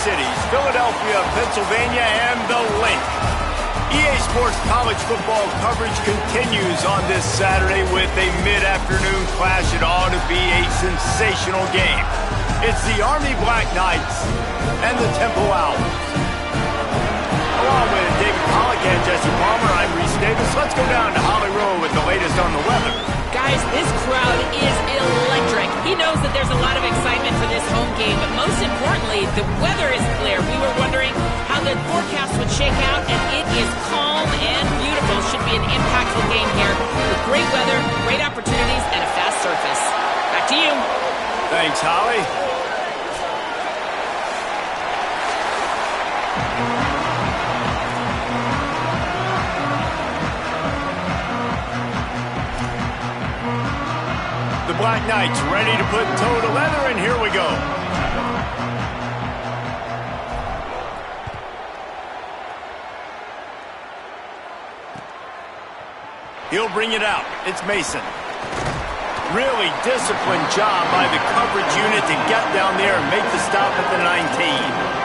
cities, Philadelphia, Pennsylvania, and the Link. EA Sports college football coverage continues on this Saturday with a mid-afternoon clash. It ought to be a sensational game. It's the Army Black Knights and the Temple Owls. Along with David Pollack and Jesse Palmer, I'm Reese Davis. Let's go down to Holly Rowe with the latest on the weather. Guys, this crowd is electric. He knows that there's a lot of excitement for this home game, but most importantly, the weather is clear. We were wondering how the forecast would shake out, and it is calm and beautiful. Should be an impactful game here with great weather, great opportunities, and a fast surface. Back to you. Thanks, Holly. The Black Knights ready to put toe to leather, and here we go. He'll bring it out. It's Mason. Really disciplined job by the coverage unit to get down there and make the stop at the 19.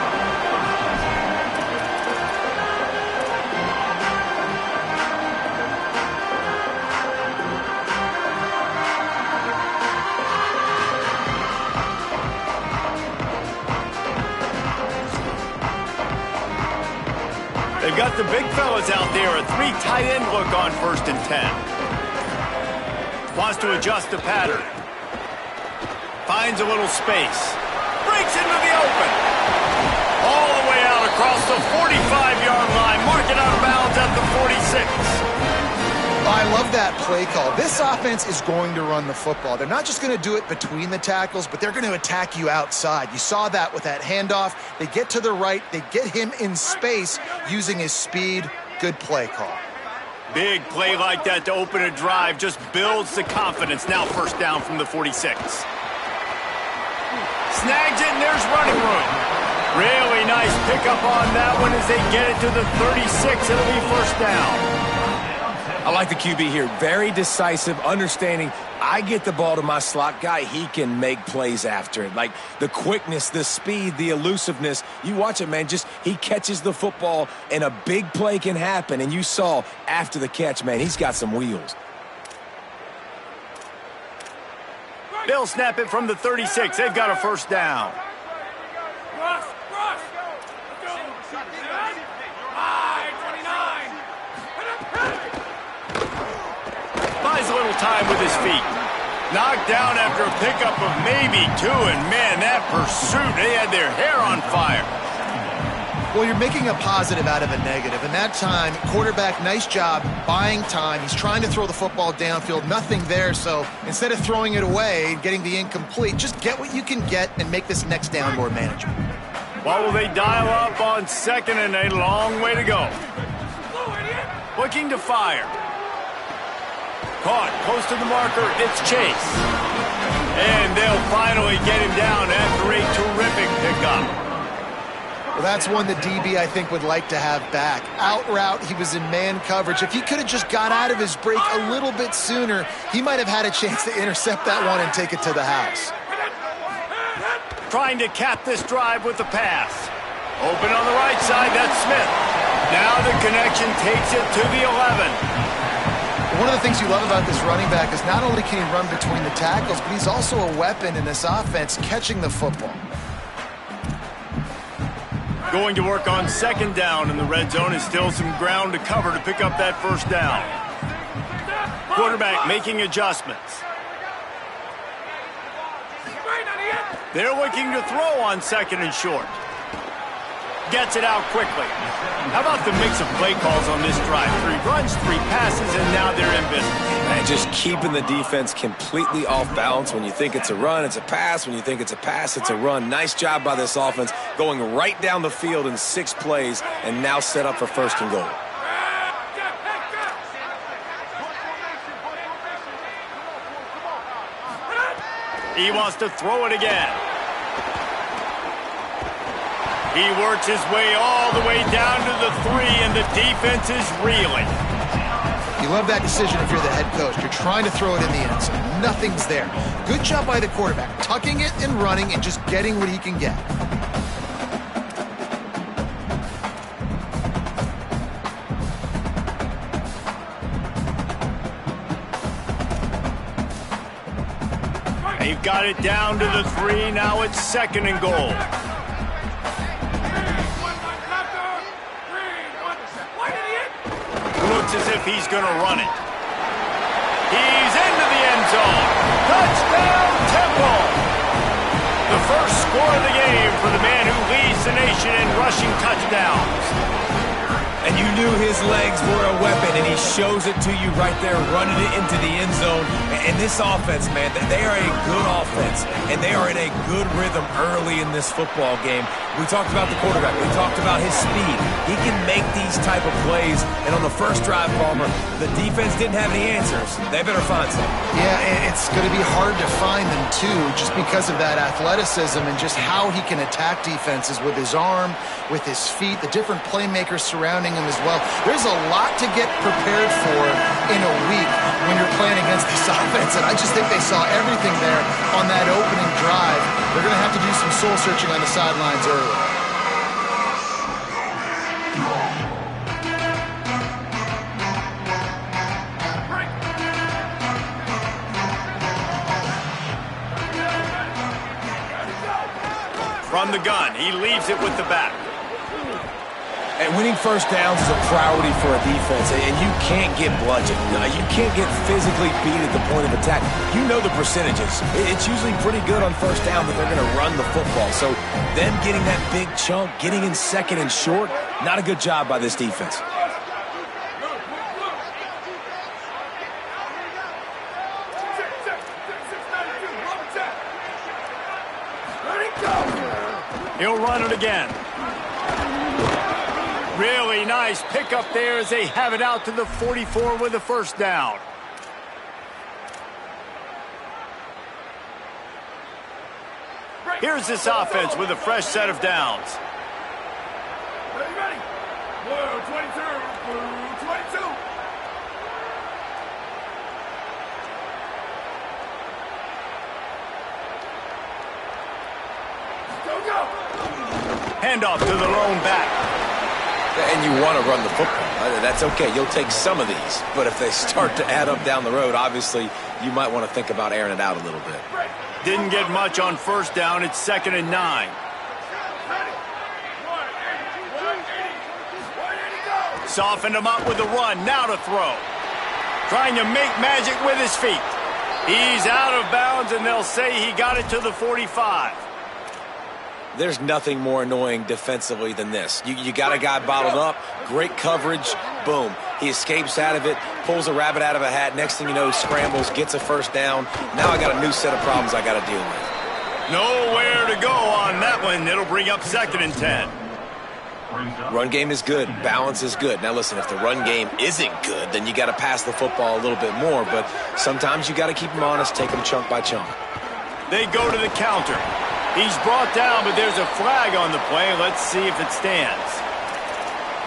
They've got the big fellas out there, a 3 tight end look on 1st and 10. Wants to adjust the pattern. Finds a little space. Breaks into the open. All the way out across the 45-yard line. Marking out of bounds at the 46. I love that play call. This offense is going to run the football. They're not just going to do it between the tackles, but they're going to attack you outside. You saw that with that handoff. They get to the right. They get him in space using his speed. Good play call. Big play like that to open a drive just builds the confidence. Now 1st down from the 46. Snags it, and there's running room. Really nice pickup on that one as they get it to the 36. It'll be 1st down. I like the QB here. Very decisive, understanding I get the ball to my slot guy, he can make plays after it. Like the quickness, the speed, the elusiveness. You watch it, man. Just he catches the football and a big play can happen. And you saw after the catch, man, he's got some wheels. They'll snap it from the 36. They've got a 1st down. Buys a little time with his feet. Knocked down after a pickup of maybe 2, and man, that pursuit, they had their hair on fire. Well, you're making a positive out of a negative, and that time, quarterback, nice job buying time. He's trying to throw the football downfield, nothing there, so instead of throwing it away and getting the incomplete, just get what you can get and make this next down more manageable. Well, will they dial up on 2nd and a long way to go? Looking to fire. Caught close to the marker, it's Chase. And they'll finally get him down after a terrific pickup. Well, that's one the DB, I think, would like to have back. Out route, he was in man coverage. If he could have just got out of his break a little bit sooner, he might have had a chance to intercept that one and take it to the house. Trying to cap this drive with the pass. Open on the right side, that's Smith. Now the connection takes it to the 11. One of the things you love about this running back is not only can he run between the tackles, but he's also a weapon in this offense catching the football. Going to work on 2nd down in the red zone is still some ground to cover to pick up that 1st down. Quarterback making adjustments. They're looking to throw on 2nd and short. Gets it out quickly. How about the mix of play calls on this drive? 3 runs, 3 passes, and now they're in business. Man, just keeping the defense completely off balance. When you think it's a run, it's a pass. When you think it's a pass, it's a run. Nice job by this offense going right down the field in 6 plays and now set up for 1st and goal. He wants to throw it again. He works his way all the way down to the 3, and the defense is reeling. You love that decision if you're the head coach. You're trying to throw it in the end zone. Nothing's there. Good job by the quarterback, tucking it and running and just getting what he can get. They've got it down to the 3. Now it's 2nd and goal. Looks as if he's going to run it. He's into the end zone. Touchdown, Temple! The first score of the game for the man who leads the nation in rushing touchdowns. And you knew his legs were a weapon, and he shows it to you right there, running it into the end zone. And this offense, man, they are a good offense, and they are in a good rhythm early in this football game. We talked about the quarterback. We talked about his speed. He can make these type of plays. And on the first drive, Palmer, the defense didn't have any answers. They better find some. Yeah, it's going to be hard to find them, too, just because of that athleticism and just how he can attack defenses with his arm, with his feet, the different playmakers surrounding him as well. There's a lot to get prepared for in a week when you're playing against this offense, and I just think they saw everything there on that opening drive. They're going to have to do some soul-searching on the sidelines early. From the gun, he leaves it with the back. And winning first downs is a priority for a defense, and you can't get bludgeoned. You can't get physically beat at the point of attack. You know the percentages. It's usually pretty good on first down that they're going to run the football. So them getting that big chunk, getting in 2nd and short, not a good job by this defense. He'll run it again. Really nice pickup there as they have it out to the 44 with a first down. Here's this offense with a fresh set of downs. Ready. Blue 22. Blue 22. Go. Handoff to the lone back. And you want to run the football. That's okay. You'll take some of these. But if they start to add up down the road, obviously, you might want to think about airing it out a little bit. Didn't get much on first down. It's 2nd and 9. Softened him up with the run. Now to throw. Trying to make magic with his feet. He's out of bounds, and they'll say he got it to the 45. There's nothing more annoying defensively than this. You got a guy bottled up, great coverage, boom. He escapes out of it, pulls a rabbit out of a hat. Next thing you know, scrambles, gets a first down. Now I got a new set of problems I got to deal with. Nowhere to go on that one. It'll bring up 2nd and 10. Run game is good. Balance is good. Now, listen, if the run game isn't good, then you got to pass the football a little bit more. But sometimes you got to keep them honest, take them chunk by chunk. They go to the counter. He's brought down, but there's a flag on the play. Let's see if it stands.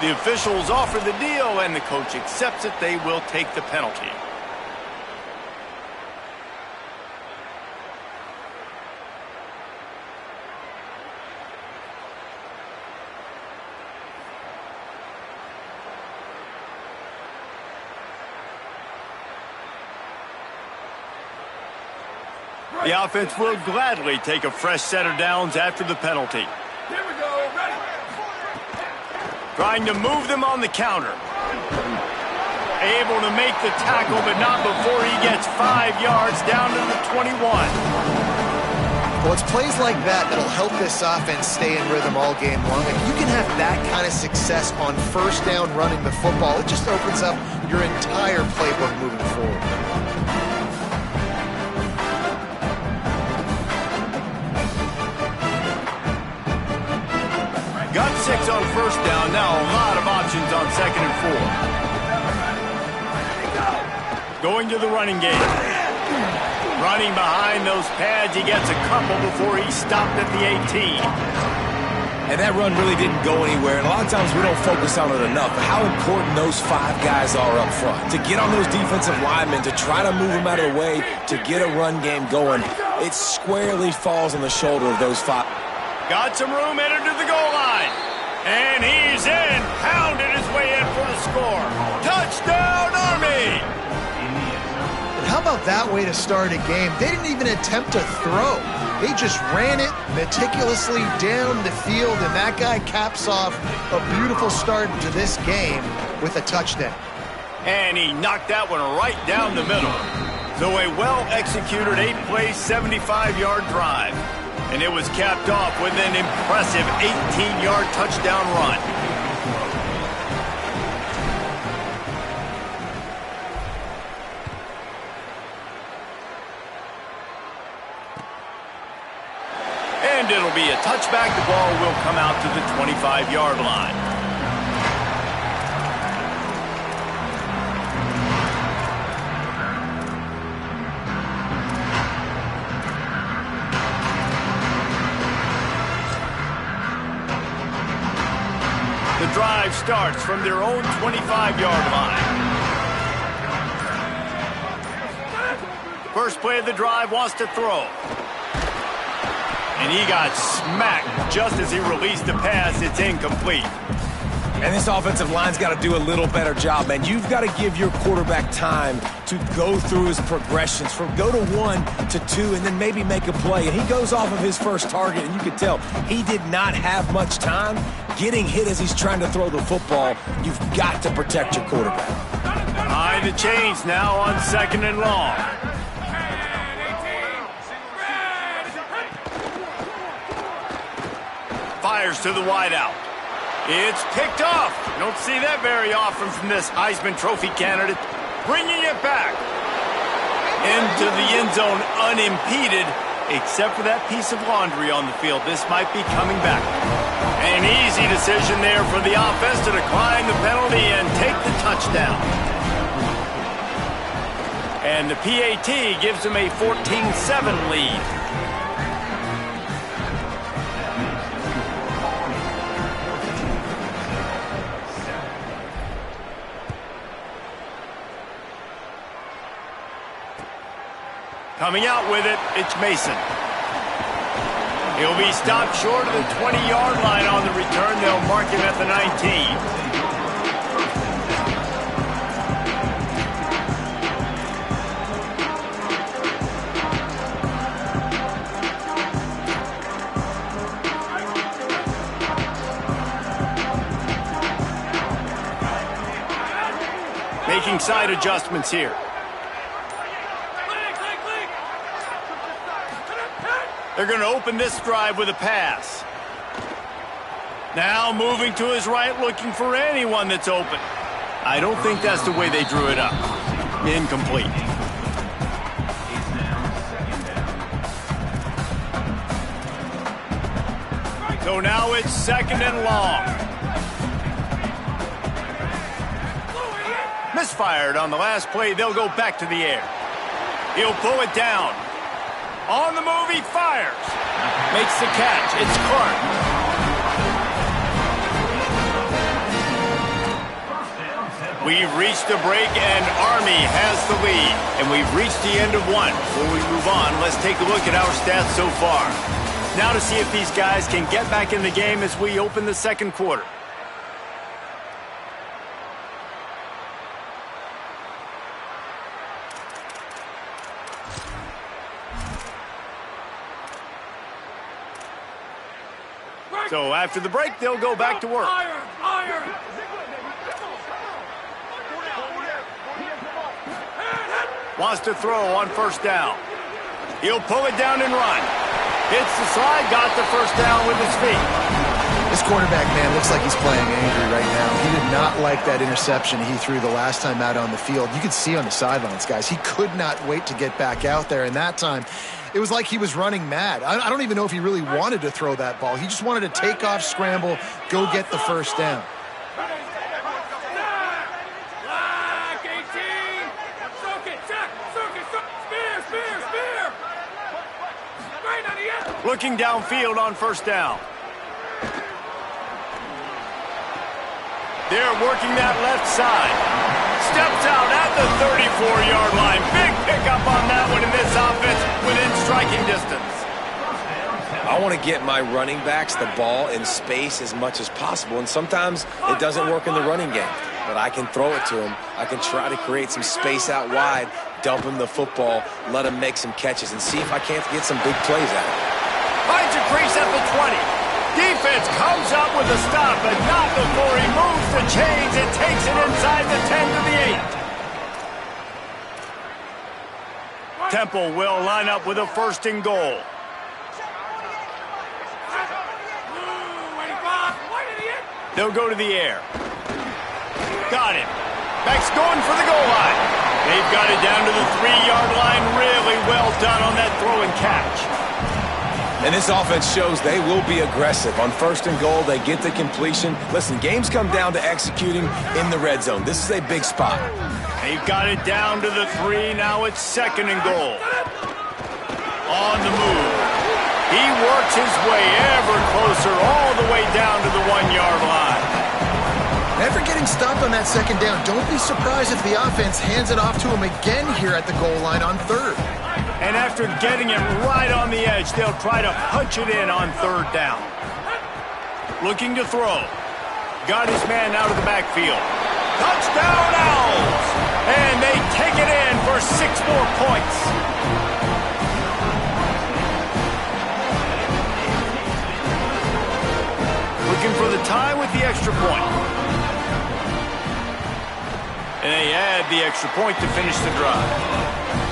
The officials offer the deal, and the coach accepts it. They will take the penalty. The offense will gladly take a fresh set of downs after the penalty. Here we go. Ready. Trying to move them on the counter. Able to make the tackle, but not before he gets 5 yards down to the 21. Well, it's plays like that that'll help this offense stay in rhythm all game long. If you can have that kind of success on first down running the football, it just opens up your entire playbook moving forward. Got 6 on first down. Now a lot of options on 2nd and 4. Going to the running game. Running behind those pads. He gets a couple before he stopped at the 18. And that run really didn't go anywhere. And a lot of times we don't focus on it enough. How important those 5 guys are up front. To get on those defensive linemen, to try to move them out of the way, to get a run game going, it squarely falls on the shoulder of those 5. Got some room, entered to the goal line. And he's in. Pounded his way in for the score. Touchdown, Army! How about that way to start a game? They didn't even attempt to throw. They just ran it meticulously down the field, and that guy caps off a beautiful start to this game with a touchdown. And he knocked that one right down the middle. So a well-executed 8-play, 75-yard drive. And it was capped off with an impressive 18-yard touchdown run. And it'll be a touchback. The ball will come out to the 25-yard line. The drive starts from their own 25-yard line. First play of the drive, wants to throw. And he got smacked just as he released the pass. It's incomplete. And this offensive line's got to do a little better job, man. You've got to give your quarterback time to go through his progressions, from go to 1 to 2, and then maybe make a play. And he goes off of his first target, and you can tell he did not have much time getting hit as he's trying to throw the football. You've got to protect your quarterback. Behind the chains now on 2nd and long. Fires to the wideout. It's picked off. You don't see that very often from this Heisman Trophy candidate. Bringing it back into the end zone unimpeded, except for that piece of laundry on the field. This might be coming back. An easy decision there for the offense to decline the penalty and take the touchdown. And the PAT gives them a 14-7 lead. Coming out with it, it's Mason. He'll be stopped short of the 20-yard line on the return. They'll mark him at the 19. Making side adjustments here. They're going to open this drive with a pass. Now moving to his right, looking for anyone that's open. I don't think that's the way they drew it up. Incomplete. So now it's 2nd and long. Misfired on the last play. They'll go back to the air. He'll pull it down. On the move, he fires. Makes the catch. It's Clark. We've reached the break, and Army has the lead. And we've reached the end of one. Before we move on, let's take a look at our stats so far. Now to see if these guys can get back in the game as we open the second quarter. So after the break, they'll go back to work. Wants to throw on 1st down. He'll pull it down and run. Hits the slide, got the 1st down with his feet. This quarterback, man, looks like he's playing angry right now. He did not like that interception he threw the last time out on the field. You could see on the sidelines, guys, he could not wait to get back out there. And that time, it was like he was running mad. I don't even know if he really wanted to throw that ball. He just wanted to take off, scramble, go get the 1st down. Looking downfield on 1st down. They're working that left side. Steps out at the 34-yard line. Big pickup on that one in this offense within striking distance. I want to get my running backs the ball in space as much as possible, and sometimes it doesn't work in the running game. But I can throw it to them. I can try to create some space out wide. dump him the football, let him make some catches, and see if I can't get some big plays out of him. Finds a crease at the 20. Defense comes up with a stop, but not before he moves the chains and takes it inside the 10 to the 8. Temple will line up with a 1st and goal. They'll go to the air. Got him. Back's going for the goal line. They've got it down to the 3-yard line. Really well done on that throw and catch. And this offense shows they will be aggressive. On 1st and goal, they get the completion. Listen, games come down to executing in the red zone. This is a big spot. They've got it down to the 3. Now it's 2nd and goal. On the move. He works his way ever closer all the way down to the 1-yard line. Never getting stopped on that 2nd down. Don't be surprised if the offense hands it off to him again here at the goal line on 3rd. And after getting it right on the edge, they'll try to punch it in on 3rd down. Looking to throw. Got his man out of the backfield. Touchdown Owls! And they take it in for 6 more points. Looking for the tie with the extra point. And they add the extra point to finish the drive.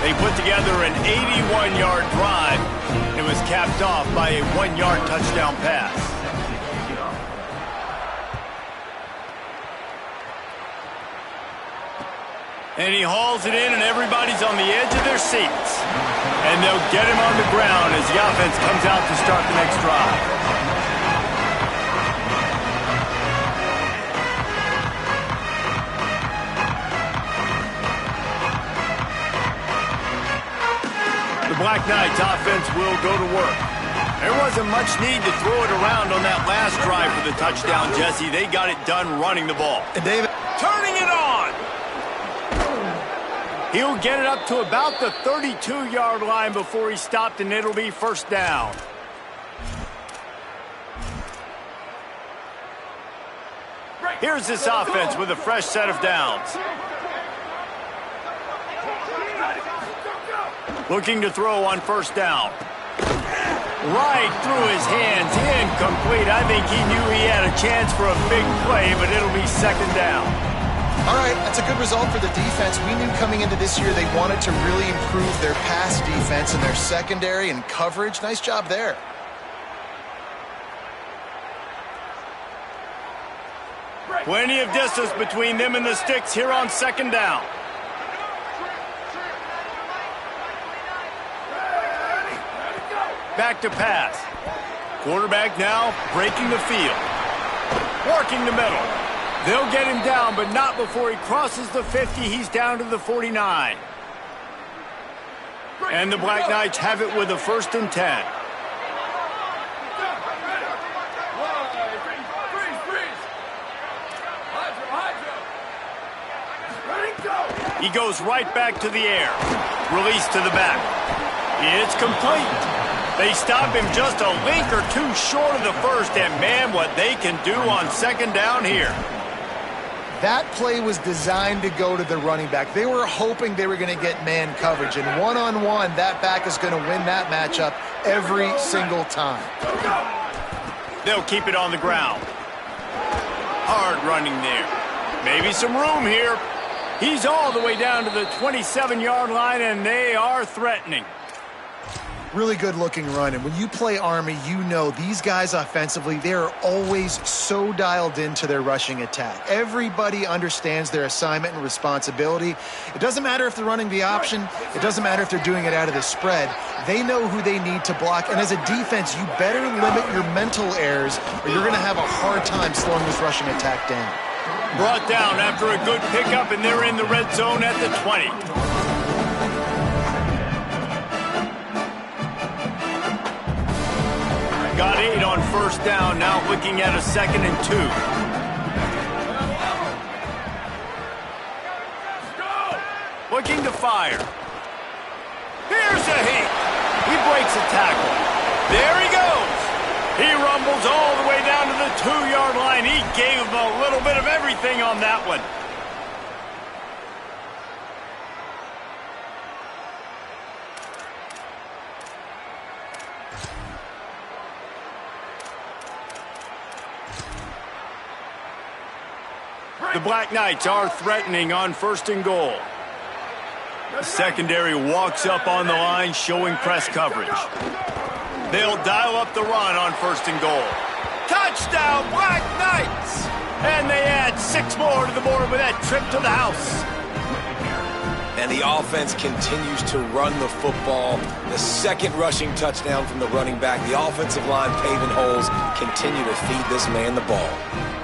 They put together an 81-yard drive. And it was capped off by a 1-yard touchdown pass. And he hauls it in, and everybody's on the edge of their seats. And they'll get him on the ground as the offense comes out to start the next drive. The Black Knights offense will go to work. There wasn't much need to throw it around on that last drive for the touchdown, Jesse. They got it done running the ball. And David, Turning it on! He'll get it up to about the 32-yard line before he stopped, and it'll be 1st down. Here's this offense with a fresh set of downs. Looking to throw on 1st down. Right through his hands, incomplete. I think he knew he had a chance for a big play, but it'll be 2nd down. all right, that's a good result for the defense. We knew coming into this year they wanted to really improve their pass defense and their secondary and coverage. Nice job there. Plenty of distance between them and the sticks here on 2nd down. Back to pass. Quarterback now breaking the field. Working the middle. They'll get him down, but not before he crosses the 50. He's down to the 49. And the Black Knights have it with a 1st and 10. He goes right back to the air. Release to the back. It's complete. They stop him just a link or two short of the 1st, and man, what they can do on 2nd down here. That play was designed to go to the running back. They were hoping they were going to get man coverage, and one-on-one, that back is going to win that matchup every single time. They'll keep it on the ground. Hard running there. Maybe some room here. He's all the way down to the 27-yard line, and they are threatening. Really good looking run, and when you play Army, you know these guys offensively, they are always so dialed into their rushing attack. Everybody understands their assignment and responsibility. It doesn't matter if they're running the option. It doesn't matter if they're doing it out of the spread. They know who they need to block, and as a defense, you better limit your mental errors or you're going to have a hard time slowing this rushing attack down. Brought down after a good pickup, and they're in the red zone at the 20. Got 8 on 1st down, now looking at a 2nd and 2. Looking to fire. Here's a hit. He breaks a tackle. There he goes. He rumbles all the way down to the 2-yard line. He gave him a little bit of everything on that one. The Black Knights are threatening on 1st and goal. The secondary walks up on the line, showing press coverage. They'll dial up the run on 1st and goal. Touchdown, Black Knights! And they add 6 more to the board with that trip to the house. And the offense continues to run the football. The second rushing touchdown from the running back. The offensive line paving holes. Continue to feed this man the ball.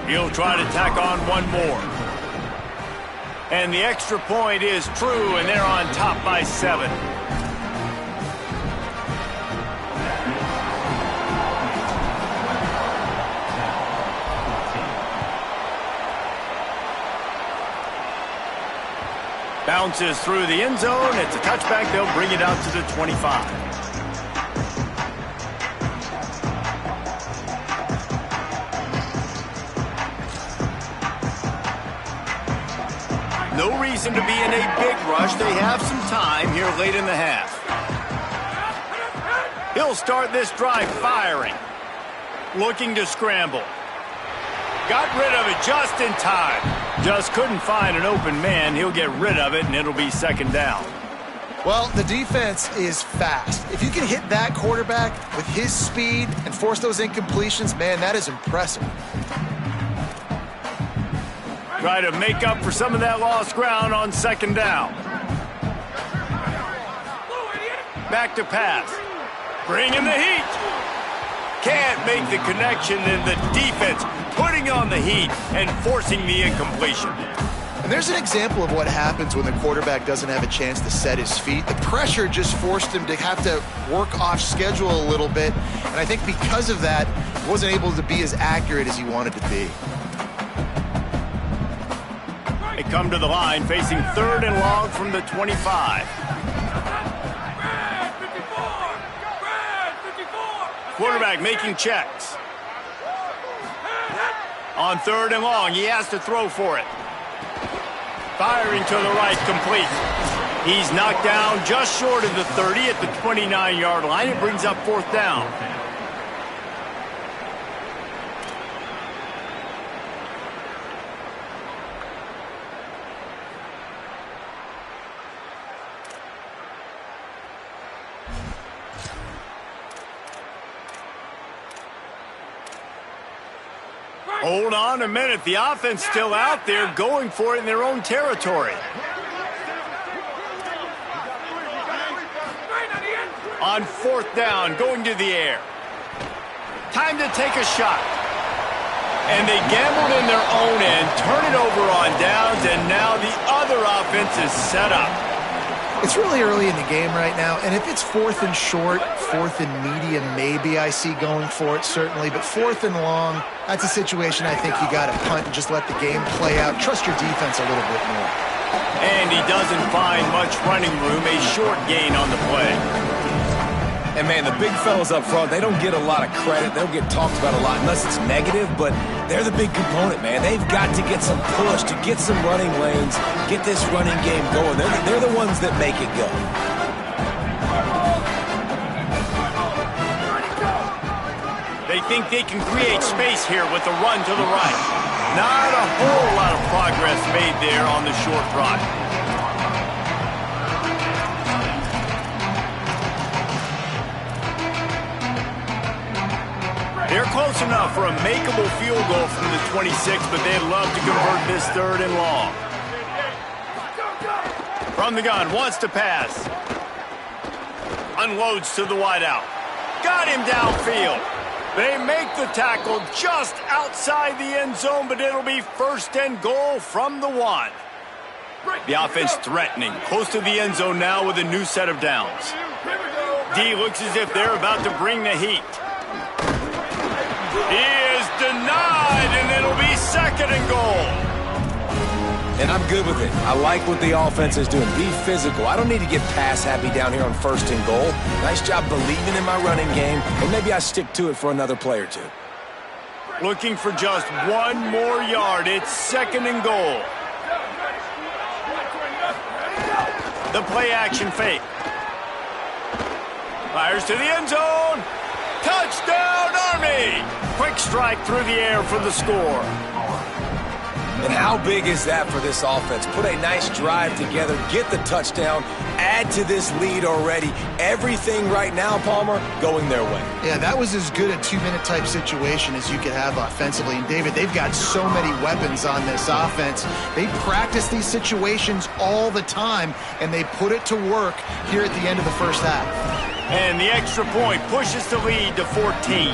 He'll try to tack on one more. And the extra point is true, and they're on top by 7. Bounces through the end zone. It's a touchback. They'll bring it out to the 25. No reason to be in a big rush. They have some time here late in the half. He'll start this drive firing. Looking to scramble. Got rid of it just in time. Just couldn't find an open man. He'll get rid of it, and it'll be 2nd down. Well, the defense is fast. If you can hit that quarterback with his speed and force those incompletions, man, that is impressive. Try to make up for some of that lost ground on 2nd down. Back to pass. Bringing the heat. Can't make the connection, and the defense putting on the heat and forcing the incompletion. And there's an example of what happens when the quarterback doesn't have a chance to set his feet. The pressure just forced him to have to work off schedule a little bit. And I think because of that, he wasn't able to be as accurate as he wanted to be. They come to the line facing 3rd and long from the 25. Quarterback making checks. On 3rd and long, he has to throw for it. Firing to the right, complete. He's knocked down just short of the 30 at the 29-yard line. It brings up 4th down. Hold on a minute. The offense still out there going for it in their own territory. On 4th down, going to the air. Time to take a shot. And they gambled in their own end, turn it over on downs, and now the other offense is set up. It's really early in the game right now, and if it's 4th and short, 4th and medium, maybe I see going for it, certainly. But 4th and long, that's a situation I think you got to punt and just let the game play out. Trust your defense a little bit more. And he doesn't find much running room, a short gain on the play. And, man, the big fellas up front, they don't get a lot of credit. They don't get talked about a lot unless it's negative, but they're the big component, man. They've got to get some push, to get some running lanes, get this running game going. They're the ones that make it go. They think they can create space here with the run to the right. Not a whole lot of progress made there on the short run. They're close enough for a makeable field goal from the 26, but they'd love to convert this 3rd and long. From the gun, wants to pass. Unloads to the wideout. Got him downfield. They make the tackle just outside the end zone, but it'll be 1st and goal from the 1. The offense threatening, close to the end zone now with a new set of downs. D looks as if they're about to bring the heat. He is denied, and it'll be 2nd and goal. And I'm good with it. I like what the offense is doing. Be physical. I don't need to get pass happy down here on 1st and goal. Nice job believing in my running game, and maybe I stick to it for another play or two. Looking for just 1 more yard. It's 2nd and goal. The play action fake. Fires to the end zone. Touchdown, Army! Quick strike through the air for the score. And how big is that for this offense? Put a nice drive together, get the touchdown, add to this lead already. Everything right now, Palmer, going their way. Yeah, that was as good a 2-minute type situation as you could have offensively. And David, they've got so many weapons on this offense. They practice these situations all the time, and they put it to work here at the end of the first half. And the extra point pushes the lead to 14.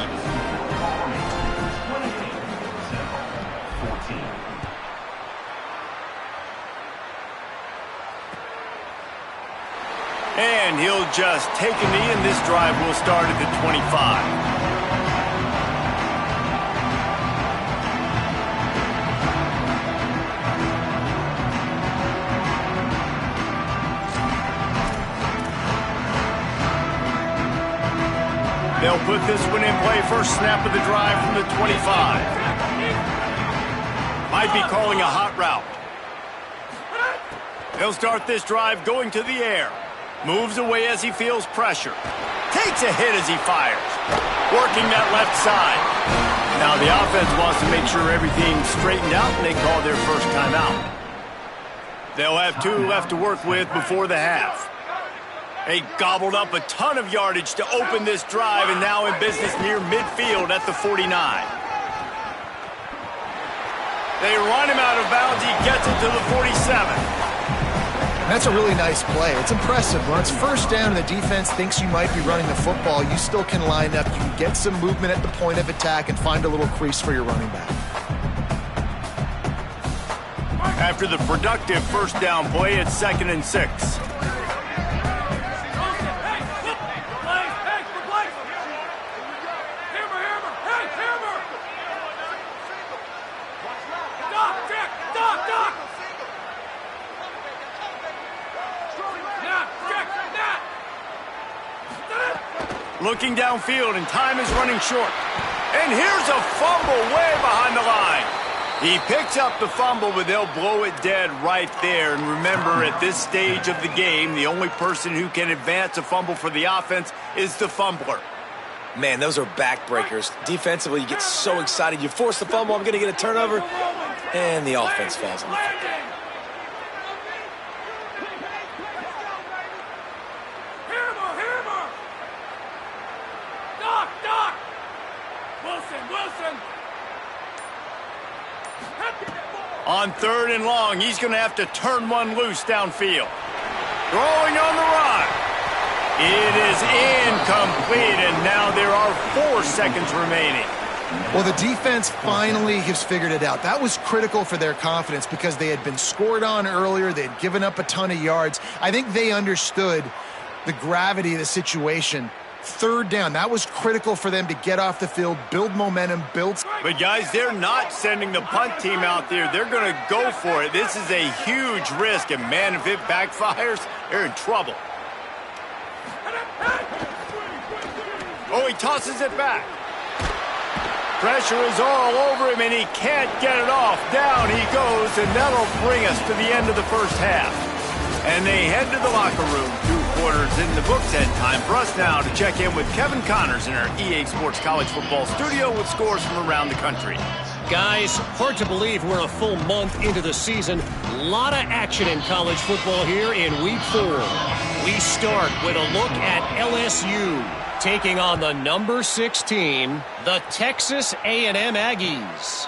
And he'll just take a knee, and this drive will start at the 25. They'll put this one in play. First snap of the drive from the 25. Might be calling a hot route. They'll start this drive going to the air. Moves away as he feels pressure. Takes a hit as he fires. Working that left side. Now the offense wants to make sure everything's straightened out, and they call their first timeout. They'll have 2 left to work with before the half. They gobbled up a ton of yardage to open this drive, and now in business near midfield at the 49. They run him out of bounds. He gets it to the 47. That's a really nice play. It's impressive. When it's first down and the defense thinks you might be running the football, you still can line up. You can get some movement at the point of attack and find a little crease for your running back. After the productive first down play, it's 2nd and 6. Looking downfield, and time is running short. And here's a fumble way behind the line. He picks up the fumble, but they'll blow it dead right there. And remember, at this stage of the game, the only person who can advance a fumble for the offense is the fumbler. Man, those are backbreakers. Defensively, you get so excited. You force the fumble, I'm going to get a turnover, and the offense falls on the field. On 3rd and long, he's going to have to turn one loose downfield. Throwing on the run. It is incomplete, and now there are 4 seconds remaining. Well, the defense finally has figured it out. That was critical for their confidence because they had been scored on earlier. They had given up a ton of yards. I think they understood the gravity of the situation. 3rd down, that was critical for them to get off the field, build momentum, build. But guys, they're not sending the punt team out there. They're going to go for it. This is a huge risk, and man, if it backfires, they're in trouble. Oh, he tosses it back. Pressure is all over him, and he can't get it off. Down he goes, and that'll bring us to the end of the first half. And they head to the locker room. 2 quarters in the books, and time for us now to check in with Kevin Connors in our EA Sports College Football studio with scores from around the country. Guys, hard to believe we're a full month into the season. A lot of action in college football here in Week 4. We start with a look at LSU taking on the number 6 team, the Texas A&M Aggies.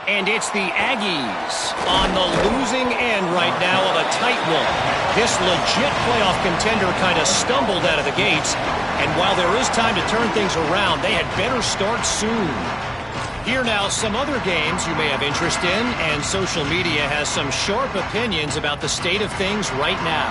And it's the Aggies on the losing end right now of a tight one. This legit playoff contender kind of stumbled out of the gates. And while there is time to turn things around, they had better start soon. Here now, some other games you may have interest in, and social media has some sharp opinions about the state of things right now.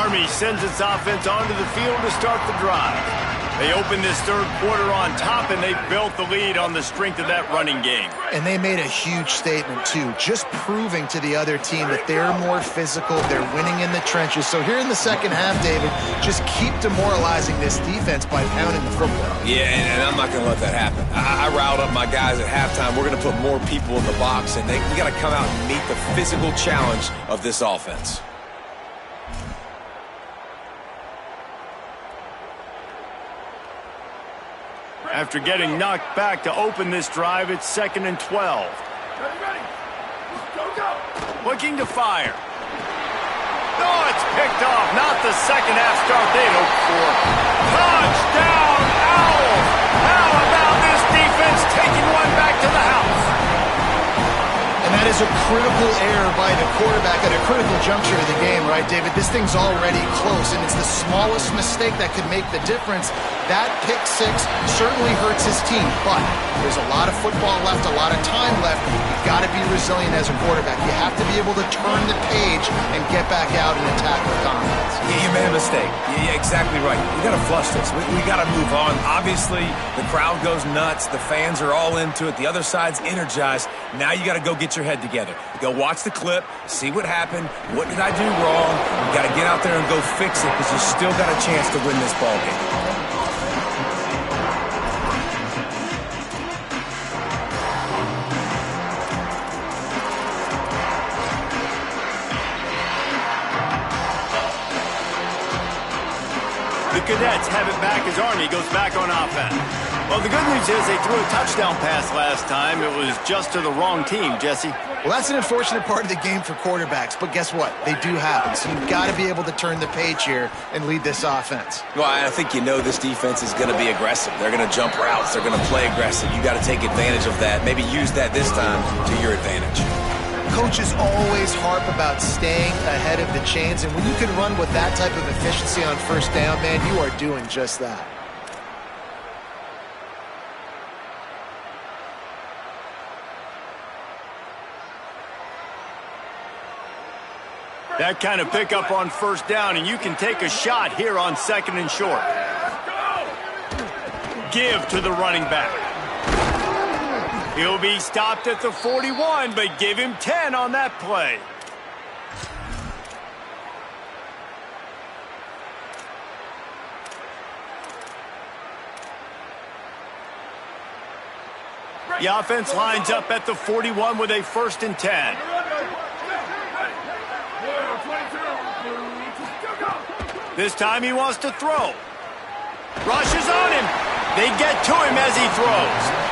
Army sends its offense onto the field to start the drive. They open this 3rd quarter on top, and they built the lead on the strength of that running game. And they made a huge statement, too, just proving to the other team that they're more physical, they're winning in the trenches. So here in the second half, David, just keep demoralizing this defense by pounding the football. Yeah, and I'm not going to let that happen. I riled up my guys at halftime. We're going to put more people in the box, and we got to come out and meet the physical challenge of this offense. After getting knocked back to open this drive, it's 2nd and 12. Ready. Go, go. Looking to fire. Oh, it's picked off. Not the second half start they'd hoped for. Touchdown, Owls! How about this defense taking one back to the house? And that is a critical error by the quarterback at a critical juncture of the game, right, David? This thing's already close, and it's the smallest mistake that could make the difference. That pick six certainly hurts his team, but there's a lot of football left, a lot of time left. You've got to be resilient as a quarterback. You have to be able to turn the page and get back out and attack with confidence. Yeah, you made a mistake. Yeah, exactly right. We got to flush this. We got to move on. Obviously, the crowd goes nuts. The fans are all into it. The other side's energized. Now you got to go get your head together. Go watch the clip, see what happened. What did I do wrong? You got to get out there and go fix it because you still got a chance to win this ball game. The Cadets have it back as Army goes back on offense. Well, the good news is they threw a touchdown pass last time. It was just to the wrong team, Jesse. Well, that's an unfortunate part of the game for quarterbacks, but guess what? They do happen, so you've got to be able to turn the page here and lead this offense. Well, I think you know this defense is going to be aggressive. They're going to jump routes. They're going to play aggressive. You got to take advantage of that. Maybe use that this time to your advantage. Coaches always harp about staying ahead of the chains, and when you can run with that type of efficiency on first down, man, you are doing just that. That kind of pickup on first down, and you can take a shot here on 2nd and short. Give to the running back. He'll be stopped at the 41, but give him 10 on that play. The offense lines up at the 41 with a 1st and 10. This time he wants to throw. Rushes on him. They get to him as he throws.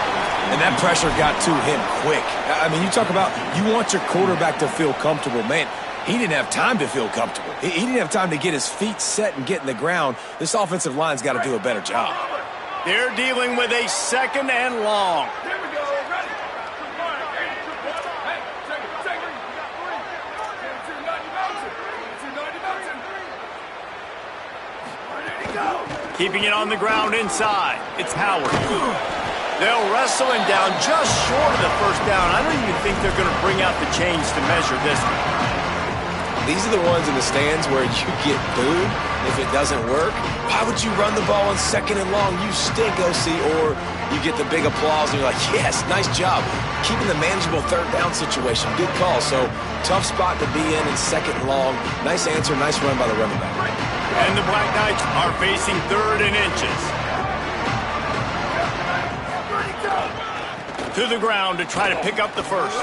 And that pressure got to him quick. I mean, you talk about you want your quarterback to feel comfortable. Man, he didn't have time to feel comfortable. He didn't have time to get his feet set and get in the ground. This offensive line's got to do a better job. They're dealing with a 2nd and long. Keeping it on the ground inside. It's Howard. They'll wrestle him down just short of the first down. I don't even think they're going to bring out the chains to measure this one. These are the ones in the stands where you get booed if it doesn't work. Why would you run the ball on 2nd and long? You stink, OC. Or you get the big applause and you're like, yes, nice job. Keeping the manageable 3rd down situation. Good call. So tough spot to be in 2nd and long. Nice answer, nice run by the running back. And the Black Knights are facing 3rd and inches. To the ground to try to pick up the first.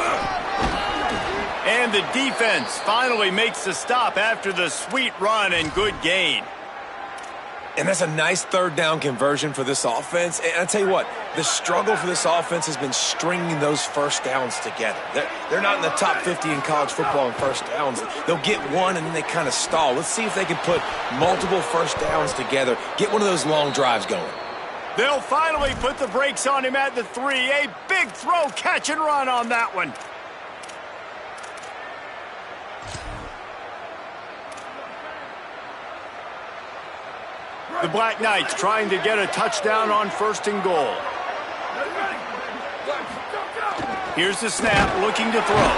And the defense finally makes the stop after the sweet run and good gain. And that's a nice 3rd down conversion for this offense. And I tell you what, the struggle for this offense has been stringing those first downs together. They're not in the top 50 in college football in first downs. They'll get one and then they kind of stall. Let's see if they can put multiple first downs together, get one of those long drives going. They'll finally put the brakes on him at the 3. A big throw, catch and run on that one. The Black Knights trying to get a touchdown on 1st and goal. Here's the snap, looking to throw.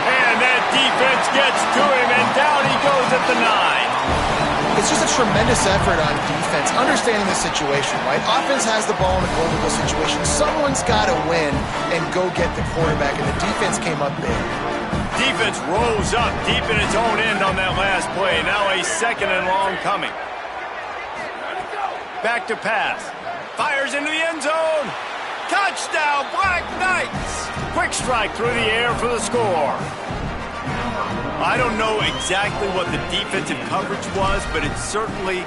And that defense gets to him, and down he goes at the 9. It's just a tremendous effort on defense, understanding the situation, right? Offense has the ball in a vulnerable situation. Someone's got to win and go get the quarterback, and the defense came up big. Defense rose up deep in its own end on that last play. Now a 2nd and long coming. Back to pass. Fires into the end zone. Touchdown, Black Knights! Quick strike through the air for the score. I don't know exactly what the defensive coverage was, but it certainly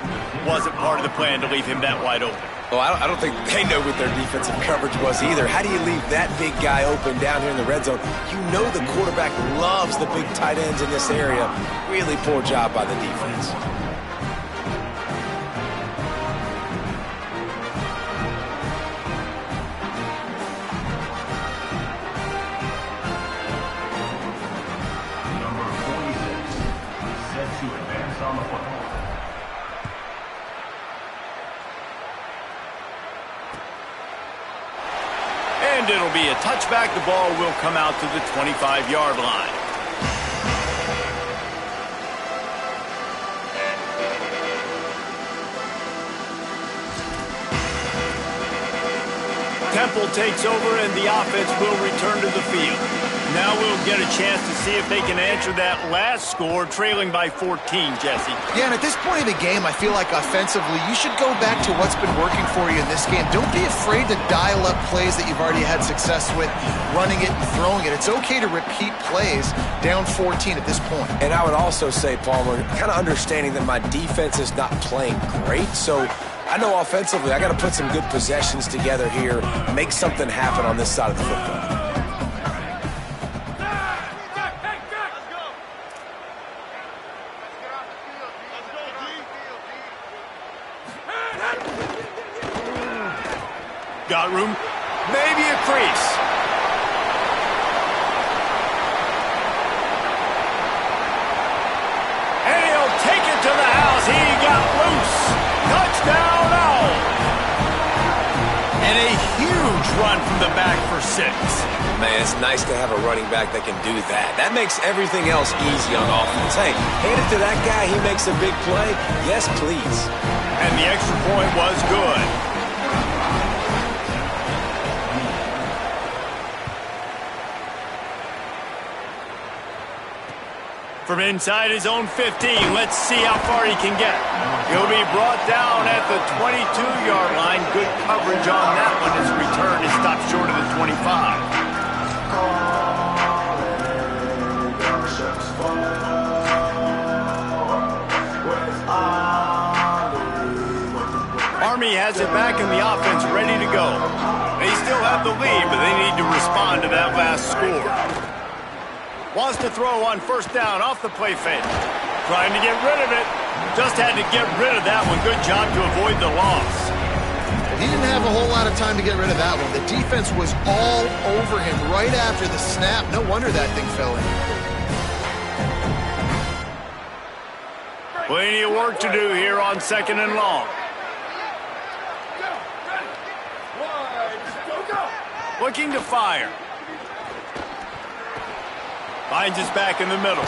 wasn't part of the plan to leave him that wide open. Well, I don't think they know what their defensive coverage was either. How do you leave that big guy open down here in the red zone? You know the quarterback loves the big tight ends in this area. Really poor job by the defense. And it'll be a touchback. The ball will come out to the 25-yard line. Temple takes over and the offense will return to the field. Now we'll get a chance to see if they can answer that last score, trailing by 14, Jesse. Yeah, and at this point of the game, I feel like offensively, you should go back to what's been working for you in this game. Don't be afraid to dial up plays that you've already had success with, running it and throwing it. It's okay to repeat plays down 14 at this point. And I would also say, Palmer, kind of understanding that my defense is not playing great, so I know offensively I got to put some good possessions together here, make something happen on this side of the football. Got room, maybe a crease. And he'll take it to the house. He got loose. Touchdown, Owl. And a huge run from the back for 6. Man, it's nice to have a running back that can do that. That makes everything else easy on offense. Hey, hand it to that guy, he makes a big play. Yes, please. And the extra point was good. From inside his own 15, let's see how far he can get. He'll be brought down at the 22-yard line. Good coverage on that one. His return is stopped short of the 25. Army has it back in the offense, ready to go. They still have the lead, but they need to respond to that last score. Wants to throw on first down off the play fake. Trying to get rid of it. Just had to get rid of that one. Good job to avoid the loss. He didn't have a whole lot of time to get rid of that one. The defense was all over him right after the snap. No wonder that thing fell in. Plenty of work to do here on 2nd and long. Looking to fire. Finds his back in the middle.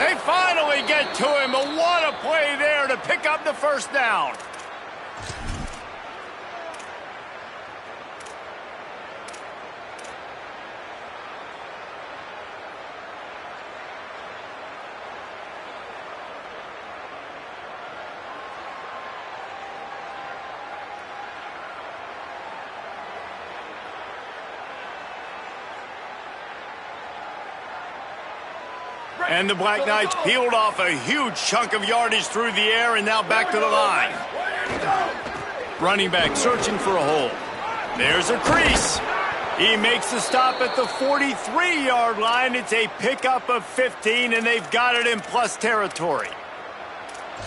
They finally get to him. What a play there to pick up the first down. And the Black Knights peeled off a huge chunk of yardage through the air and now back to the line. Running back searching for a hole. There's a crease. He makes the stop at the 43-yard line. It's a pickup of 15, and they've got it in plus territory.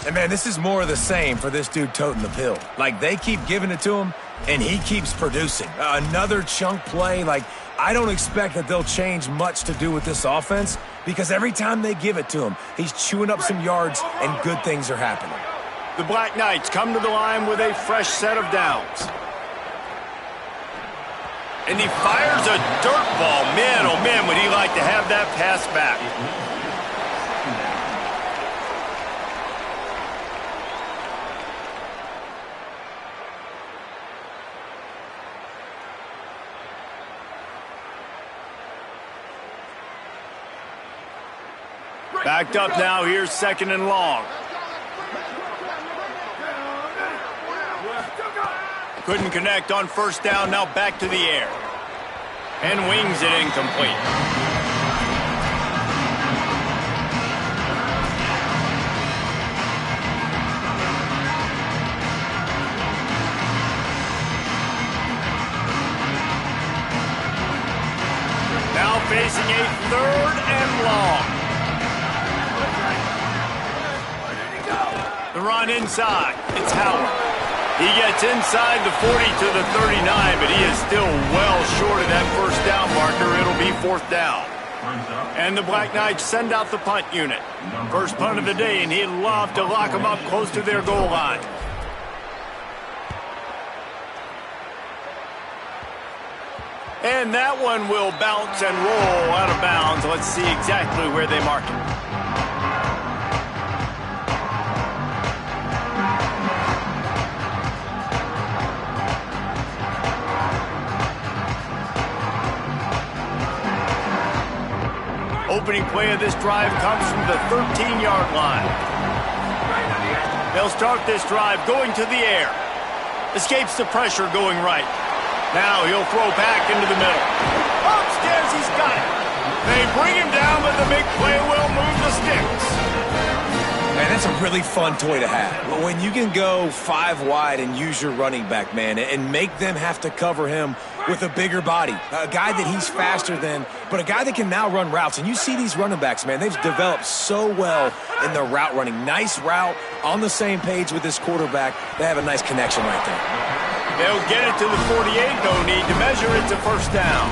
And, man, this is more of the same for this dude toting the pill. Like, they keep giving it to him, and he keeps producing. Another chunk play. Like, I don't expect that they'll change much to do with this offense because every time they give it to him, he's chewing up some yards, and good things are happening. The Black Knights come to the line with a fresh set of downs. And he fires a dirt ball. Man, oh man, would he like to have that pass back. Backed up now, here's 2nd and long. Couldn't connect on first down, now back to the air. And wings it incomplete. third and long. The run inside. It's Howard. He gets inside the 40 to the 39, but he is still well short of that first down marker. It'll be fourth down. And the Black Knights send out the punt unit. First punt of the day, and he'd love to lock them up close to their goal line. And that one will bounce and roll out of bounds. Let's see exactly where they mark it. Opening play of this drive comes from the 13-yard line. They'll start this drive going to the air. Escapes the pressure going right. Now he'll throw back into the middle. Upstairs, he's got it. They bring him down, but the big play will move the sticks. Man, that's a really fun toy to have. But when you can go 5 wide and use your running back, man, and make them have to cover him with a bigger body, a guy that he's faster than, but a guy that can now run routes. And you see these running backs, man, they've developed so well in their route running. Nice route, on the same page with this quarterback. They have a nice connection right there. They'll get it to the 48, no need to measure. It's a first down.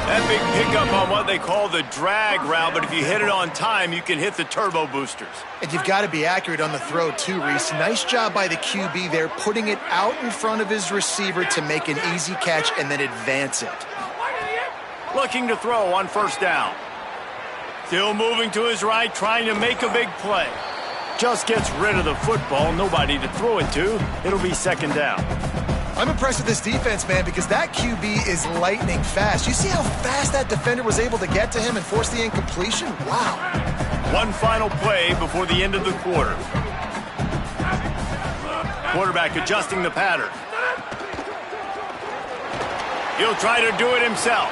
That big pickup on what they call the drag route, but if you hit it on time, you can hit the turbo boosters. And you've got to be accurate on the throw too, Reese. Nice job by the QB there, putting it out in front of his receiver to make an easy catch and then advance it. Looking to throw on first down. Still moving to his right, trying to make a big play. Just gets rid of the football, nobody to throw it to. It'll be second down. I'm impressed with this defense, man, because that QB is lightning fast. You see how fast that defender was able to get to him and force the incompletion? Wow. One final play before the end of the quarter. Quarterback adjusting the pattern. He'll try to do it himself.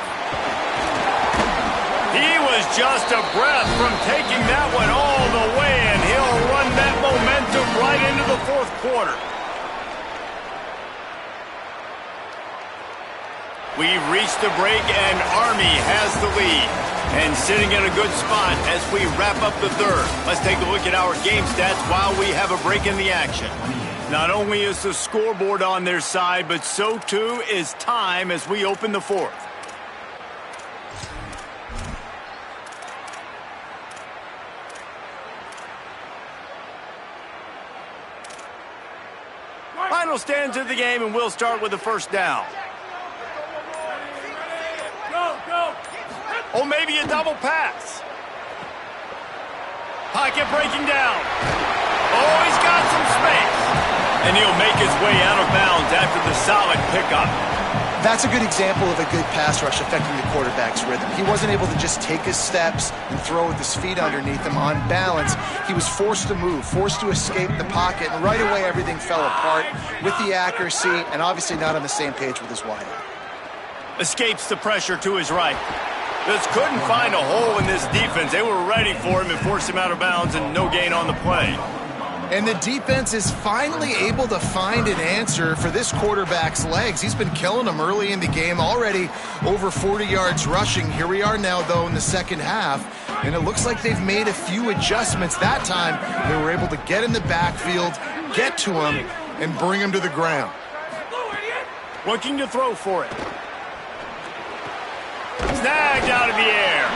He was just a breath from taking that one all the way, and he'll run that momentum right into the fourth quarter. We've reached the break, and Army has the lead. And sitting in a good spot as we wrap up the third. Let's take a look at our game stats while we have a break in the action. Not only is the scoreboard on their side, but so too is time as we open the fourth. Final stands of the game, and we'll start with the first down. Or maybe a double pass. Pocket breaking down. Oh, he's got some space. And he'll make his way out of bounds after the solid pickup. That's a good example of a good pass rush affecting the quarterback's rhythm. He wasn't able to just take his steps and throw with his feet underneath him on balance. He was forced to move, forced to escape the pocket, and right away everything fell apart with the accuracy and obviously not on the same page with his wideout. Escapes the pressure to his right. Just couldn't find a hole in this defense. They were ready for him and forced him out of bounds, and no gain on the play. And the defense is finally able to find an answer for this quarterback's legs. He's been killing them early in the game, already over 40 yards rushing. Here we are now, though, in the second half, and it looks like they've made a few adjustments. That time, they were able to get in the backfield, get to him, and bring him to the ground. Looking to throw for it. Snagged out of the air.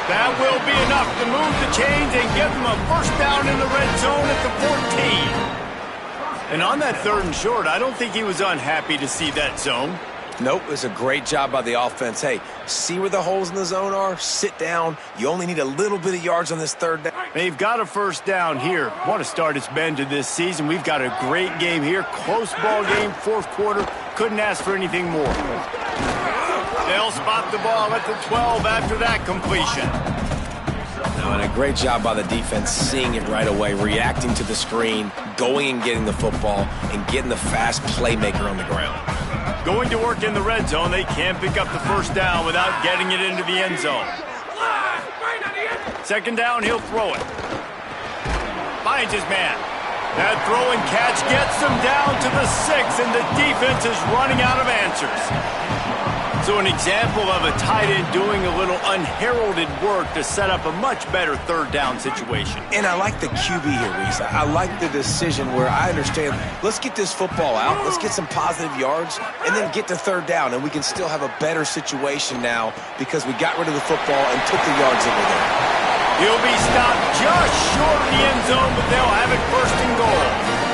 That will be enough to move the chains and give them a first down in the red zone at the 14. And on that third and short, I don't think he was unhappy to see that zone. Nope, it was a great job by the offense. Hey, see where the holes in the zone are? Sit down. You only need a little bit of yards on this third down. They've got a first down here. What a start it's been to this season. We've got a great game here. Close ball game, fourth quarter. Couldn't ask for anything more. They'll spot the ball at the 12 after that completion. And a great job by the defense seeing it right away, reacting to the screen, going and getting the football, and getting the fast playmaker on the ground. Going to work in the red zone. They can't pick up the first down without getting it into the end zone. Second down, he'll throw it. Finds his man. That throw and catch gets them down to the 6, and the defense is running out of answers. So an example of a tight end doing a little unheralded work to set up a much better third down situation. And I like the QB here, Reese. I like the decision where I understand, let's get this football out, let's get some positive yards, and then get to third down, and we can still have a better situation now because we got rid of the football and took the yards over there. He'll be stopped just short of the end zone, but they'll have it first and goal.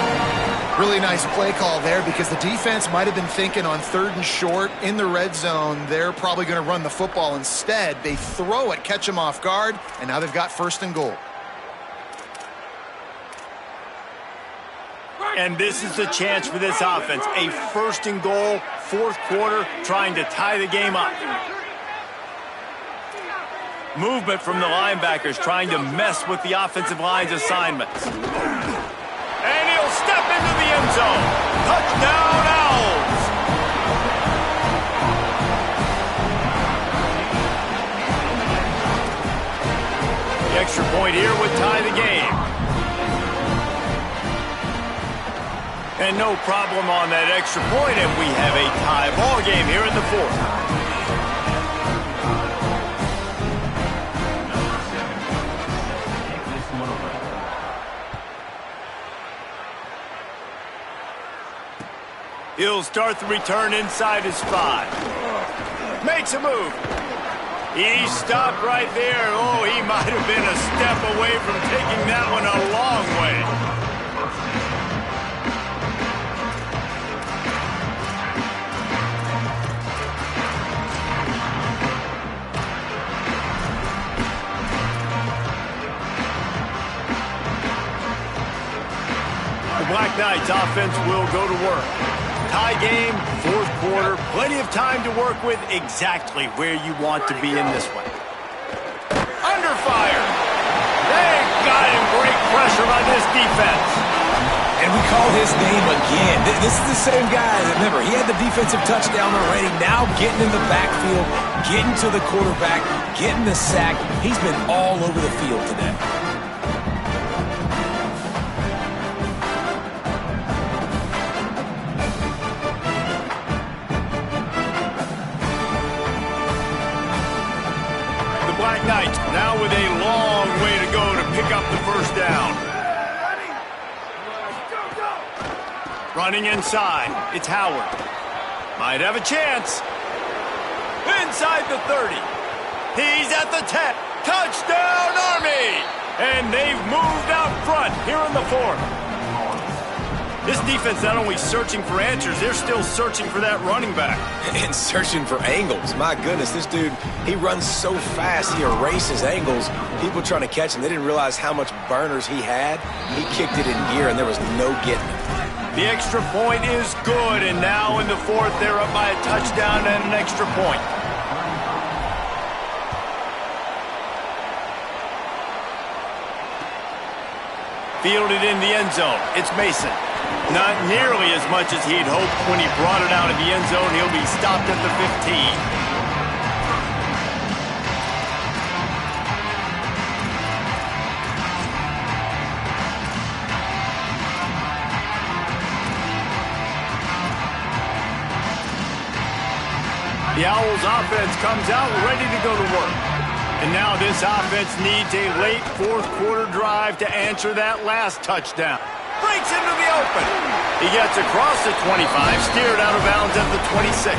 Really nice play call there because the defense might have been thinking on 3rd and short in the red zone. They're probably going to run the football instead. They throw it, catch them off guard, and now they've got 1st and goal. And this is the chance for this offense. A 1st and goal, 4th quarter, trying to tie the game up. Movement from the linebackers trying to mess with the offensive line's assignments. And he'll step into the end zone. Touchdown, Owls! The extra point here would tie the game. And no problem on that extra point, and we have a tie ball game here in the 4th. He'll start the return inside his 5. Makes a move. He stopped right there. Oh, he might have been a step away from taking that one a long way. The Black Knights offense will go to work. Tie game, 4th quarter, plenty of time to work with, exactly where you want to be in this one. Under fire. They've got him. Great pressure on this defense. And we call his name again. This is the same guy. Remember, he had the defensive touchdown already. Now getting in the backfield, getting to the quarterback, getting the sack. He's been all over the field today. Knights now with a long way to go to pick up the 1st down. Running inside, it's Howard. Might have a chance. Inside the 30. He's at the 10. Touchdown, Army! And they've moved out front here in the 4th. This defense not only searching for answers, they're still searching for that running back. And searching for angles. My goodness, this dude, he runs so fast, he erases angles. People trying to catch him, they didn't realize how much burners he had. He kicked it in gear, and there was no getting it. The extra point is good, and now in the 4th, they're up by a touchdown and an extra point. Fielded in the end zone. It's Mason. Not nearly as much as he'd hoped when he brought it out of the end zone. He'll be stopped at the 15. The Owls offense comes out ready to go to work. And now this offense needs a late 4th quarter drive to answer that last touchdown. Breaks into the open. He gets across the 25, steered out of bounds at the 26.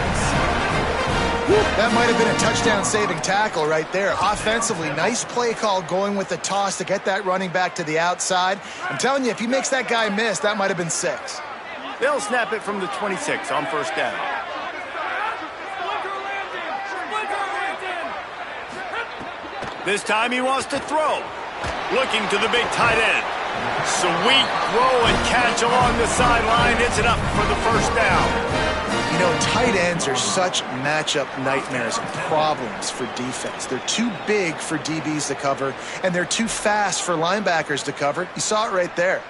That might have been a touchdown-saving tackle right there. Offensively, nice play call going with the toss to get that running back to the outside. I'm telling you, if he makes that guy miss, that might have been 6. They'll snap it from the 26 on 1st down. This time he wants to throw. Looking to the big tight end. Sweet throw and catch along the sideline. It's enough for the 1st down. You know, tight ends are such matchup nightmares and problems for defense. They're too big for DBs to cover, and they're too fast for linebackers to cover. You saw it right there.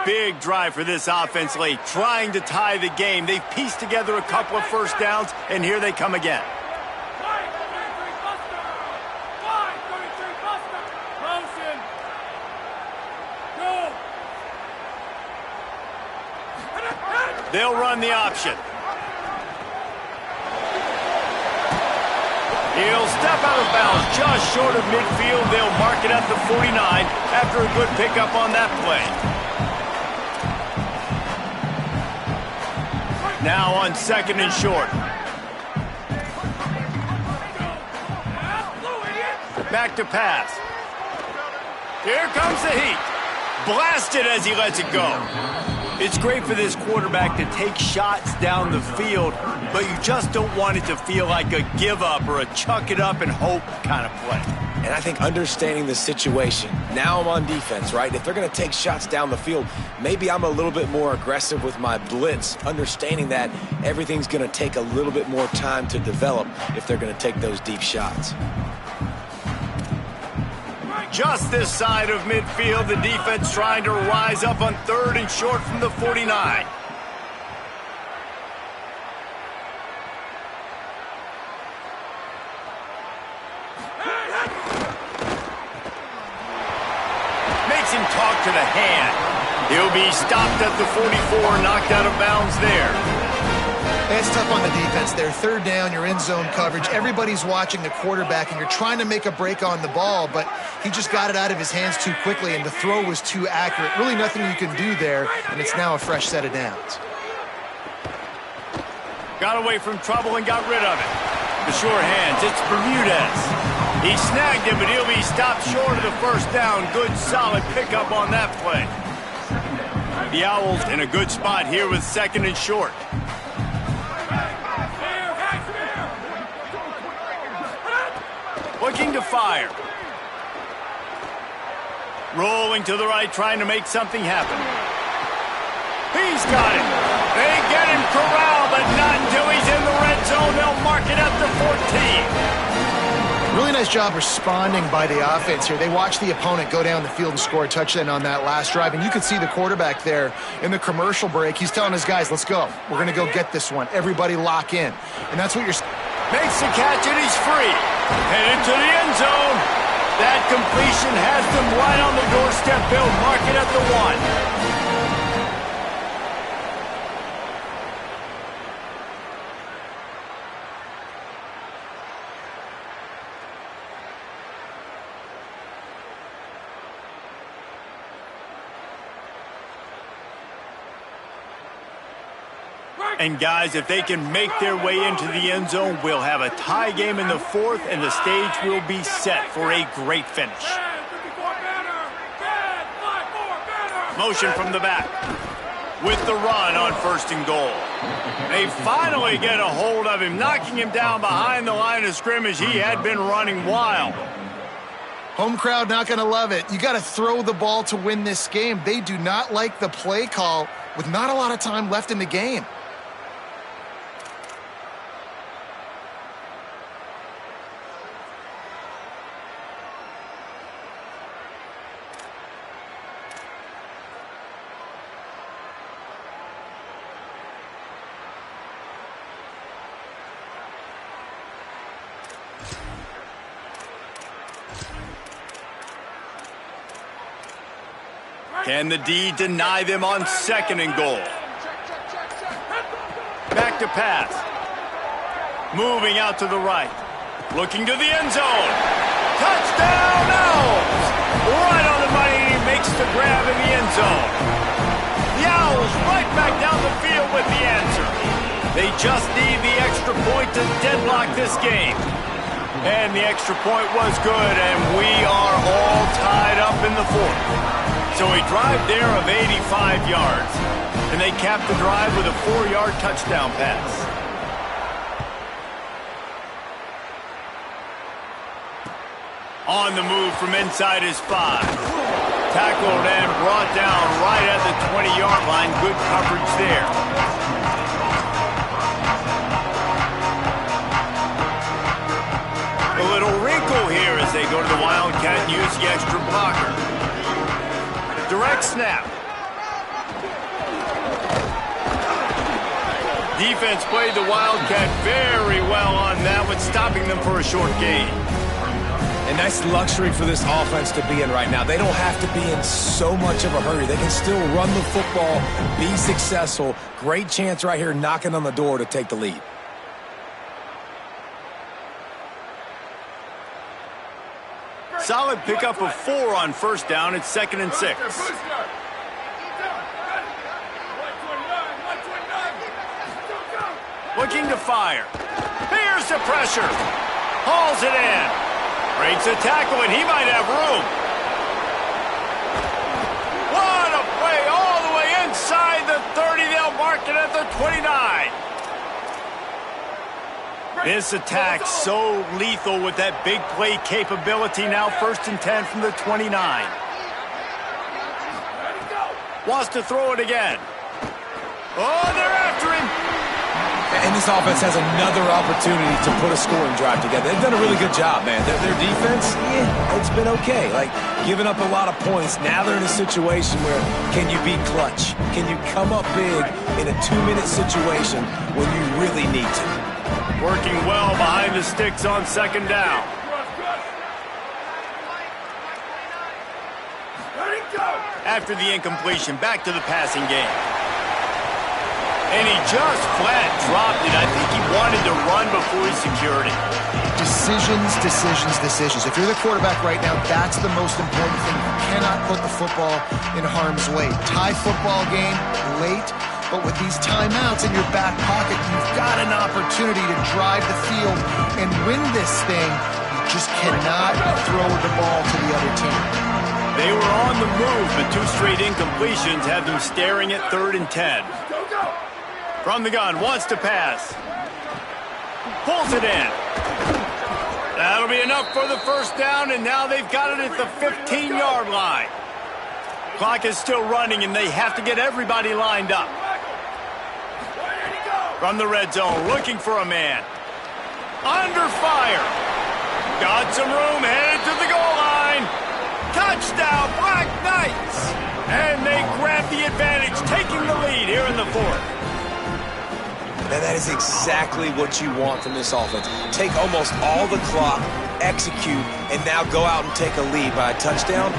Big drive for this offense late, trying to tie the game. They've pieced together a couple of 1st downs, and here they come again. They'll run the option. He'll step out of bounds just short of midfield. They'll mark it at the 49 after a good pickup on that play. Now on 2nd and short. Back to pass. Here comes the heat. Blasted as he lets it go. It's great for this quarterback to take shots down the field, but you just don't want it to feel like a give up or a chuck it up and hope kind of play. And I think understanding the situation, now I'm on defense, right? If they're going to take shots down the field, maybe I'm a little bit more aggressive with my blitz, understanding that everything's going to take a little bit more time to develop if they're going to take those deep shots. Just this side of midfield, the defense trying to rise up on 3rd and short from the 49. Makes him talk to the hand. He'll be stopped at the 44, knocked out of bounds there. It's tough on the defense there. 3rd down, you're in zone coverage. Everybody's watching the quarterback, and you're trying to make a break on the ball, but he just got it out of his hands too quickly, and the throw was too accurate. Really nothing you can do there, and it's now a fresh set of downs. Got away from trouble and got rid of it. The sure hands, it's Bermudez. He snagged him, but he'll be stopped short of the 1st down. Good, solid pickup on that play. The Owls in a good spot here with 2nd and short. Looking to fire. Rolling to the right, trying to make something happen. He's got it. They get him corralled, but not until he's in the red zone. They'll mark it at the 14. Really nice job responding by the offense here. They watched the opponent go down the field and score a touchdown on that last drive, and you could see the quarterback there in the commercial break. He's telling his guys, let's go. We're going to go get this one. Everybody lock in. And that's what you're... Makes the catch, and he's free. Headed to the end zone. That completion has them right on the doorstep. They'll mark it at the 1. And guys, if they can make their way into the end zone, we'll have a tie game in the 4th, and the stage will be set for a great finish. Motion from the back with the run on 1st and goal. They finally get a hold of him, knocking him down behind the line of scrimmage. He had been running wild. Home crowd not going to love it. You got to throw the ball to win this game. They do not like the play call with not a lot of time left in the game. Can the D deny them on 2nd and goal? Back to pass. Moving out to the right. Looking to the end zone. Touchdown Owls! Right on the money, and he makes the grab in the end zone. The Owls right back down the field with the answer. They just need the extra point to deadlock this game. And the extra point was good, and we are all tied up in the 4th. So a drive there of 85 yards, and they capped the drive with a 4-yard touchdown pass. On the move from inside his 5. Tackled and brought down right at the 20-yard line. Good coverage there. A little wrinkle here as they go to the Wildcat and use the extra blocker. Direct snap. Defense played the Wildcat very well on that one, stopping them for a short gain. And that's luxury for this offense to be in right now. They don't have to be in so much of a hurry. They can still run the football, be successful. Great chance right here knocking on the door to take the lead. Solid pickup of 4 on first down. It's 2nd and 6. Looking to fire. Here's the pressure. Hauls it in. Breaks a tackle, and he might have room. What a play all the way inside the 30. They'll mark it at the 29. This attack so lethal with that big play capability. Now 1st and 10 from the 29. Wants to throw it again. Oh, they're after him. And this offense has another opportunity to put a scoring drive together. They've done a really good job, man. Their defense, it's been okay. Like, giving up a lot of points. Now they're in a situation where can you be clutch? Can you come up big in a 2-minute situation when you really need to? Working well behind the sticks on 2nd down. After the incompletion, back to the passing game. And he just flat dropped it. I think he wanted to run before he secured it. Decisions, decisions, decisions. If you're the quarterback right now, that's the most important thing. You cannot put the football in harm's way. Tie football game late, but with these timeouts in your back pocket, you've got an opportunity to drive the field and win this thing. You just cannot throw the ball to the other team. They were on the move, but 2 straight incompletions had them staring at 3rd and 10. From the gun, wants to pass. Pulls it in. That'll be enough for the first down, and now they've got it at the 15-yard line. Clock is still running, and they have to get everybody lined up. From the red zone, looking for a man. Under fire. Got some room, headed to the goal line. Touchdown, Black Knights! And they grab the advantage, taking the lead here in the 4th. And that is exactly what you want from this offense. Take almost all the clock, execute, and now go out and take a lead by a touchdown.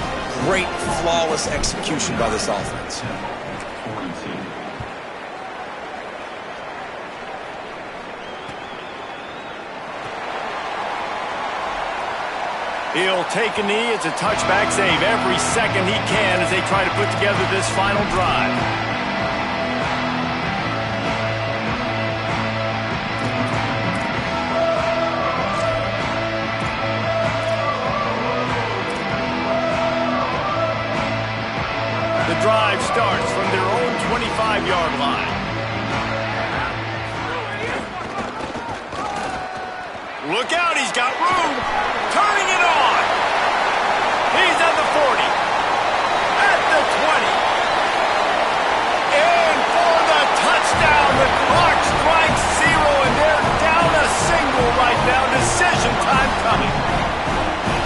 Great, flawless execution by this offense. He'll take a knee. It's a touchback save every second he can as they try to put together this final drive. The drive starts from their own 25-yard line. Look out, he's got room. Turning it on. He's at the 40. At the 20. And for the touchdown, the clock strikes 0, and they're down a single right now. Decision time coming.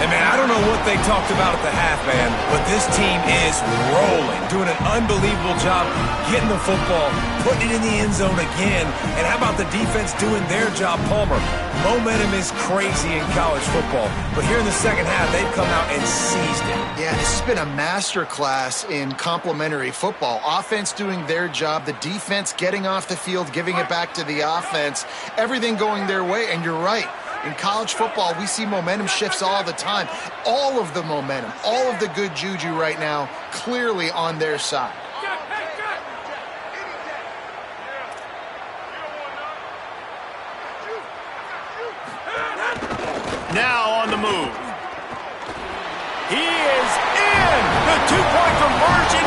And, man, I don't know what they talked about at the half, man, but this team is rolling, doing an unbelievable job getting the football, putting it in the end zone again. And how about the defense doing their job, Palmer? Momentum is crazy in college football, but here in the second half, they've come out and seized it. Yeah, this has been a masterclass in complementary football. Offense doing their job, the defense getting off the field, giving it back to the offense, everything going their way, and you're right. In college football, we see momentum shifts all the time. All of the momentum, all of the good juju right now, clearly on their side. Now on the move. He is in! The 2-point conversion